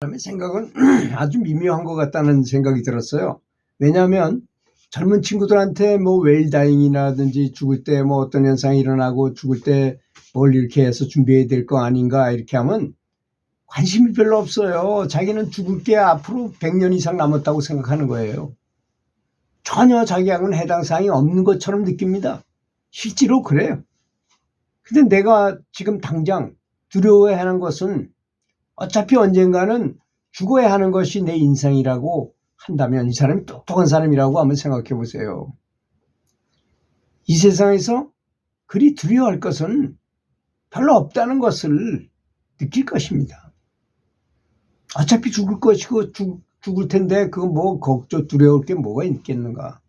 사람의 생각은 아주 미묘한 것 같다는 생각이 들었어요. 왜냐하면 젊은 친구들한테 뭐 웰다잉이라든지 죽을 때 뭐 어떤 현상이 일어나고 죽을 때 뭘 이렇게 해서 준비해야 될 거 아닌가 이렇게 하면 관심이 별로 없어요. 자기는 죽을 게 앞으로 100년 이상 남았다고 생각하는 거예요. 전혀 자기하고는 해당 사항이 없는 것처럼 느낍니다. 실제로 그래요. 근데 내가 지금 당장 두려워해야 하는 것은 어차피 언젠가는 죽어야 하는 것이 내 인생이라고 한다면 이 사람이 똑똑한 사람이라고 한번 생각해 보세요. 이 세상에서 그리 두려워할 것은 별로 없다는 것을 느낄 것입니다. 어차피 죽을 것이고 죽을 텐데 그거 뭐 걱정 두려울 게 뭐가 있겠는가.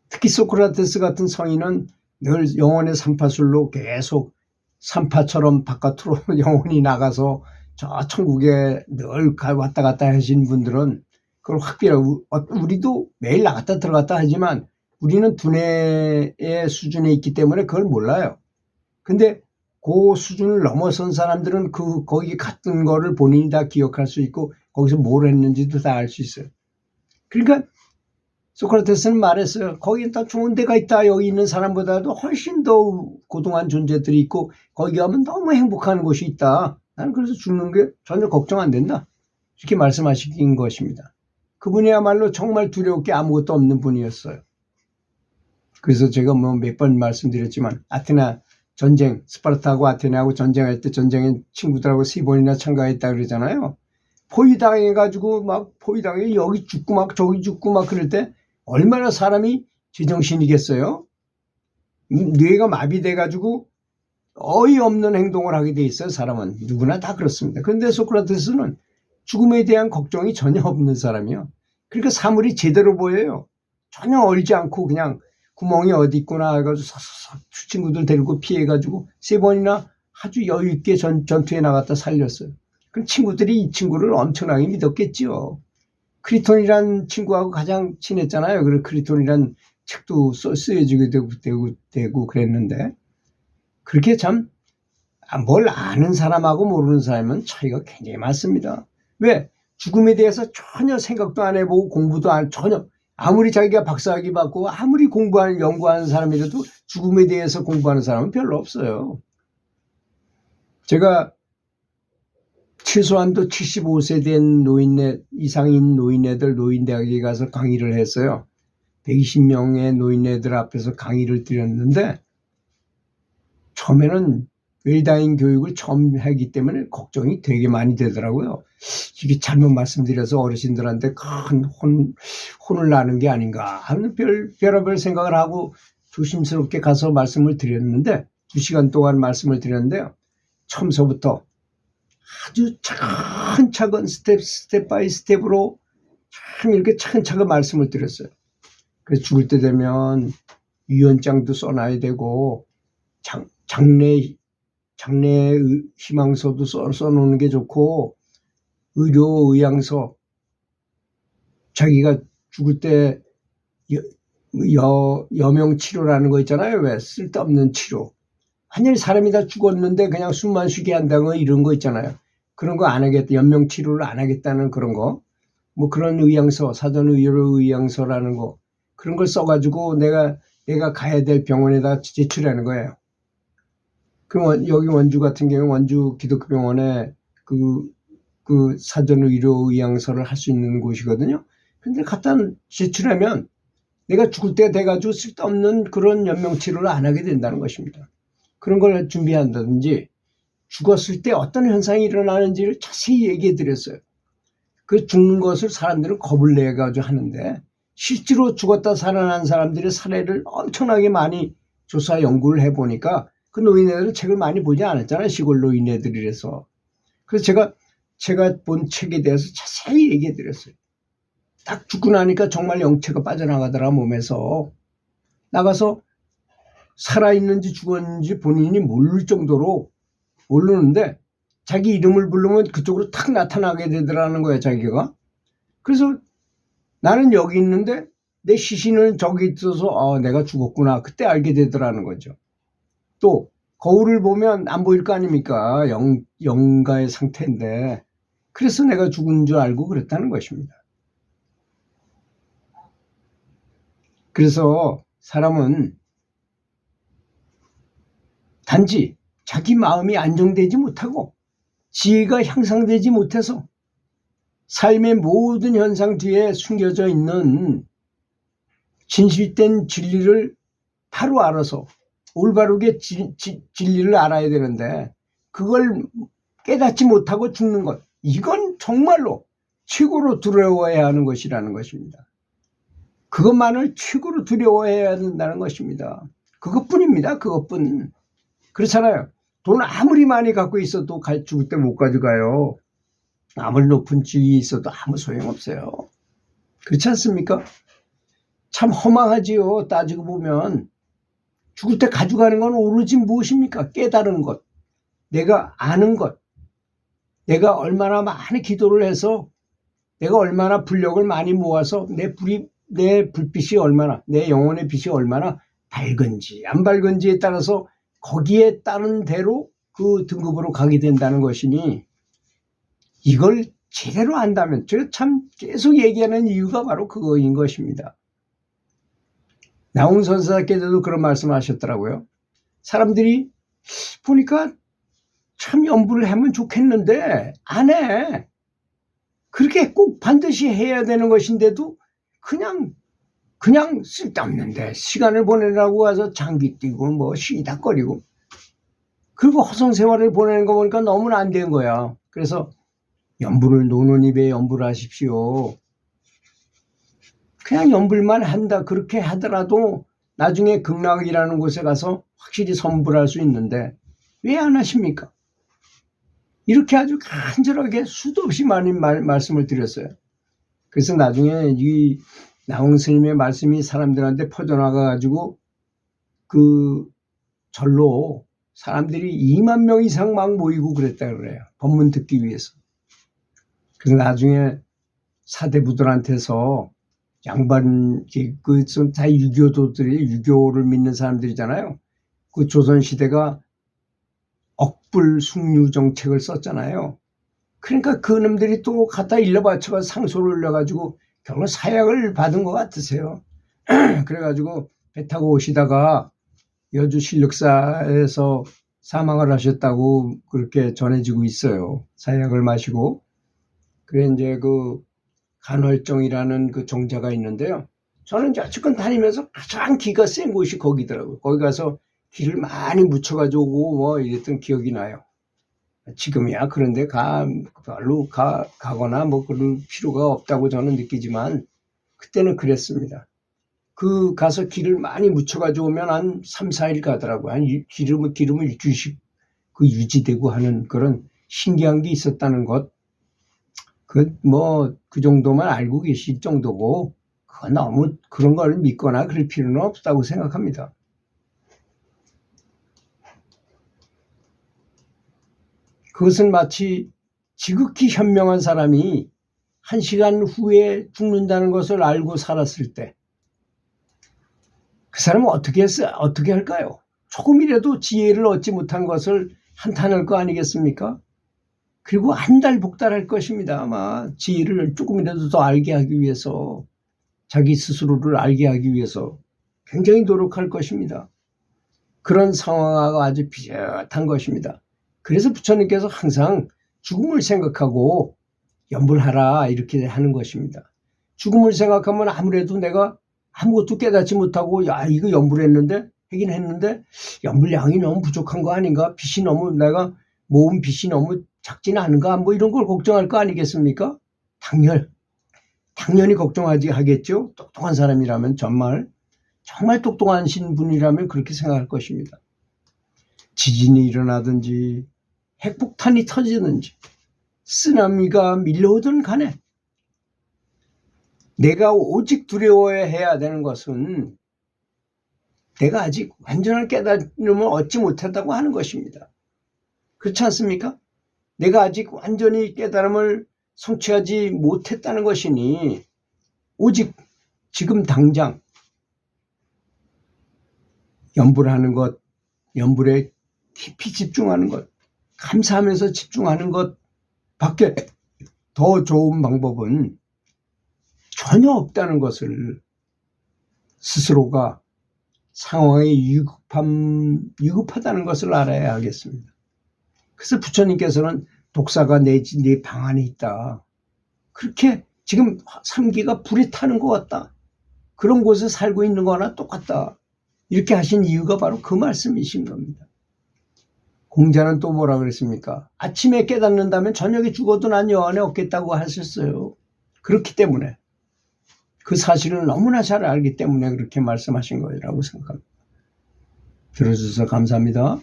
특히 소크라테스 같은 성인은 늘 영혼의 삼파술로 계속 삼파처럼 바깥으로 영혼이 나가서 저 천국에 늘 왔다 갔다 하신 분들은 그걸 확비하고, 우리도 매일 나갔다 들어갔다 하지만 우리는 두뇌의 수준에 있기 때문에 그걸 몰라요. 근데 그 수준을 넘어선 사람들은 거기 갔던 거를 본인이 다 기억할 수 있고 거기서 뭘 했는지도 다 알 수 있어요. 그러니까 소크라테스는 말했어요. 거기 다 좋은 데가 있다. 여기 있는 사람보다도 훨씬 더 고등한 존재들이 있고 거기 가면 너무 행복한 곳이 있다. 나는 그래서 죽는 게 전혀 걱정 안 된다. 이렇게 말씀하신 것입니다. 그분이야말로 정말 두려울 게 아무것도 없는 분이었어요. 그래서 제가 뭐 몇 번 말씀드렸지만 아테네 전쟁, 스파르타하고 아테네하고 전쟁할 때 전쟁에 친구들하고 3번이나 참가했다 그러잖아요. 포위당해가지고 막 포위당해 여기 죽고 막 저기 죽고 막 그럴 때 얼마나 사람이 제정신이겠어요? 뇌가 마비돼가지고 어이없는 행동을 하게 돼 있어요. 사람은 누구나 다 그렇습니다. 그런데 소크라테스는 죽음에 대한 걱정이 전혀 없는 사람이요. 그러니까 사물이 제대로 보여요. 전혀 얼지 않고 그냥 구멍이 어디 있구나 해가지고 사사삭 친구들 데리고 피해가지고 3번이나 아주 여유 있게 전투에 나갔다 살렸어요. 그럼 친구들이 이 친구를 엄청나게 믿었겠지요. 크리톤이란 친구하고 가장 친했잖아요. 그리고 크리톤이란 책도 쓰여지게 되고 그랬는데 그렇게 참 뭘 아는 사람하고 모르는 사람은 차이가 굉장히 많습니다. 왜? 죽음에 대해서 전혀 생각도 안 해보고 공부도 전혀 아무리 자기가 박사학위 받고 아무리 연구하는 사람이라도 죽음에 대해서 공부하는 사람은 별로 없어요. 제가 최소한도 75세 된 이상인 노인네들 노인대학에 가서 강의를 했어요. 120명의 노인네들 앞에서 강의를 드렸는데 처음에는 웰다잉 교육을 처음 하기 때문에 걱정이 되게 많이 되더라고요. 이게 잘못 말씀드려서 어르신들한테 큰 혼을 나는 게 아닌가 하는 별의별 생각을 하고 조심스럽게 가서 말씀을 드렸는데 2시간 동안 말씀을 드렸는데요. 처음서부터 아주 차근차근 스텝 바이 스텝으로 참 이렇게 차근차근 말씀을 드렸어요. 그래서 죽을 때 되면 유언장도 써놔야 되고 장래 희망서도 써놓는 게 좋고 의료 의향서 자기가 죽을 때 여명 치료라는 거 있잖아요. 왜 쓸데없는 치료. 완전히 사람이 다 죽었는데 그냥 숨만 쉬게 한다는 거 이런 거 있잖아요. 그런 거 안 하겠다. 연명 치료를 안 하겠다는 그런 거. 뭐 그런 의향서, 사전 의료 의향서라는 거. 그런 걸 써가지고 내가 가야 될 병원에다 제출하는 거예요. 그럼 여기 원주 같은 경우 원주 기독교 병원에 그 사전 의료 의향서를 할 수 있는 곳이거든요. 근데 갖다 제출하면 내가 죽을 때 돼가지고 쓸데없는 그런 연명 치료를 안 하게 된다는 것입니다. 그런 걸 준비한다든지 죽었을 때 어떤 현상이 일어나는지를 자세히 얘기해 드렸어요. 그 죽는 것을 사람들은 겁을 내가지고 하는데 실제로 죽었다 살아난 사람들의 사례를 엄청나게 많이 조사 연구를 해보니까 그 노인네들은 책을 많이 보지 않았잖아요. 시골 노인네들이라서. 그래서 제가 본 책에 대해서 자세히 얘기해 드렸어요. 딱 죽고 나니까 정말 영체가 빠져나가더라 몸에서. 나가서 살아있는지 죽었는지 본인이 모를 정도로 모르는데 자기 이름을 부르면 그쪽으로 탁 나타나게 되더라는 거야 자기가. 그래서 나는 여기 있는데 내 시신은 저기 있어서 내가 죽었구나 그때 알게 되더라는 거죠. 또 거울을 보면 안 보일 거 아닙니까? 영가의 상태인데 그래서 내가 죽은 줄 알고 그랬다는 것입니다. 그래서 사람은 단지 자기 마음이 안정되지 못하고 지혜가 향상되지 못해서 삶의 모든 현상 뒤에 숨겨져 있는 진실된 진리를 바로 알아서 올바르게 진리를 알아야 되는데 그걸 깨닫지 못하고 죽는 것, 이건 정말로 최고로 두려워해야 하는 것이라는 것입니다. 그것만을 최고로 두려워해야 된다는 것입니다. 그것뿐입니다. 그것뿐. 그렇잖아요. 돈 아무리 많이 갖고 있어도 죽을 때 못 가져가요. 아무리 높은 지위에 있어도 아무 소용없어요. 그렇지 않습니까? 참 허망하지요. 따지고 보면 죽을 때 가져가는 건 오로지 무엇입니까? 깨달은 것, 내가 아는 것, 내가 얼마나 많이 기도를 해서 내가 얼마나 불력을 많이 모아서 내 불빛이 얼마나, 내 영혼의 빛이 얼마나 밝은지 안 밝은지에 따라서 거기에 따른 대로 그 등급으로 가게 된다는 것이니, 이걸 제대로 안다면, 제가 참 계속 얘기하는 이유가 바로 그거인 것입니다. 나홍 선사께서도 그런 말씀 하셨더라고요. 사람들이 보니까 참 연부를 하면 좋겠는데 안 해. 그렇게 꼭 반드시 해야 되는 것인데도 그냥 쓸데없는데 시간을 보내라고 가서 장기 뛰고 뭐 시다거리고, 그리고 허송세월을 보내는 거 보니까 너무나 안 된 거야. 그래서 연불을 노는 입에 연불을 하십시오. 그냥 연불만 한다 그렇게 하더라도 나중에 극락이라는 곳에 가서 확실히 선불할 수 있는데 왜 안 하십니까? 이렇게 아주 간절하게 수도 없이 많이 말씀을 드렸어요. 그래서 나중에 이 나홍 스님의 말씀이 사람들한테 퍼져나가가지고 그 절로 사람들이 2만 명 이상 막 모이고 그랬다 그래요. 법문 듣기 위해서. 그래서 나중에 사대부들한테서 양반, 다 유교도들이, 유교를 믿는 사람들이잖아요. 그 조선시대가 억불 숭유 정책을 썼잖아요. 그러니까 그 놈들이 또 갖다 일러 바쳐가 상소를 올려가지고 결국 사약을 받은 것 같으세요. 그래가지고 배 타고 오시다가 여주 신력사에서 사망을 하셨다고 그렇게 전해지고 있어요. 사약을 마시고. 그래 이제 그 간월정이라는 그 정자가 있는데요. 저는 여태껏 다니면서 가장 기가 센 곳이 거기더라고요. 거기 가서 기를 많이 묻혀가지고 뭐 이랬던 기억이 나요. 지금이야 그런데 별로 가거나 뭐 그럴 필요가 없다고 저는 느끼지만 그때는 그랬습니다. 그 가서 기를 많이 묻혀가지고 오면 한 3, 4일 가더라고요. 한 기름을 주식 그 유지되고 하는 그런 신기한 게 있었다는 것. 그 정도만 알고 계실 정도고, 그거 너무 그런 걸 믿거나 그럴 필요는 없다고 생각합니다. 그것은 마치 지극히 현명한 사람이 1시간 후에 죽는다는 것을 알고 살았을 때 그 사람은 어떻게 할까요? 조금이라도 지혜를 얻지 못한 것을 한탄할 거 아니겠습니까? 그리고 안달복달할 것입니다. 아마 지혜를 조금이라도 더 알게 하기 위해서, 자기 스스로를 알게 하기 위해서 굉장히 노력할 것입니다. 그런 상황하고 아주 비슷한 것입니다. 그래서 부처님께서 항상 죽음을 생각하고 연불하라 이렇게 하는 것입니다. 죽음을 생각하면 아무래도 내가 아무것도 깨닫지 못하고 이거 하긴 했는데 연불량이 너무 부족한 거 아닌가? 내가 모은 빚이 너무 작지는 않은가? 뭐 이런 걸 걱정할 거 아니겠습니까? 당연히 하겠죠. 똑똑한 사람이라면 정말 똑똑하신 분이라면 그렇게 생각할 것입니다. 지진이 일어나든지 핵폭탄이 터지든지 쓰나미가 밀려오든 간에 내가 오직 두려워해야 되는 것은 내가 아직 완전한 깨달음을 얻지 못했다고 하는 것입니다. 그렇지 않습니까? 내가 아직 완전히 깨달음을 성취하지 못했다는 것이니 오직 지금 당장 연불하는 것, 연불에 깊이 집중하는 것, 감사하면서 집중하는 것 밖에 더 좋은 방법은 전혀 없다는 것을 스스로가 상황에 유급하다는 것을 알아야 하겠습니다. 그래서 부처님께서는 독사가 네 방 안에 있다. 그렇게 지금 3기가 불에 타는 것 같다. 그런 곳에 살고 있는 거나 똑같다. 이렇게 하신 이유가 바로 그 말씀이신 겁니다. 공자는 또 뭐라 그랬습니까? 아침에 깨닫는다면 저녁에 죽어도 난 여 안에 없겠다고 하셨어요. 그렇기 때문에 그 사실을 너무나 잘 알기 때문에 그렇게 말씀하신 거라고 생각합니다. 들어주셔서 감사합니다.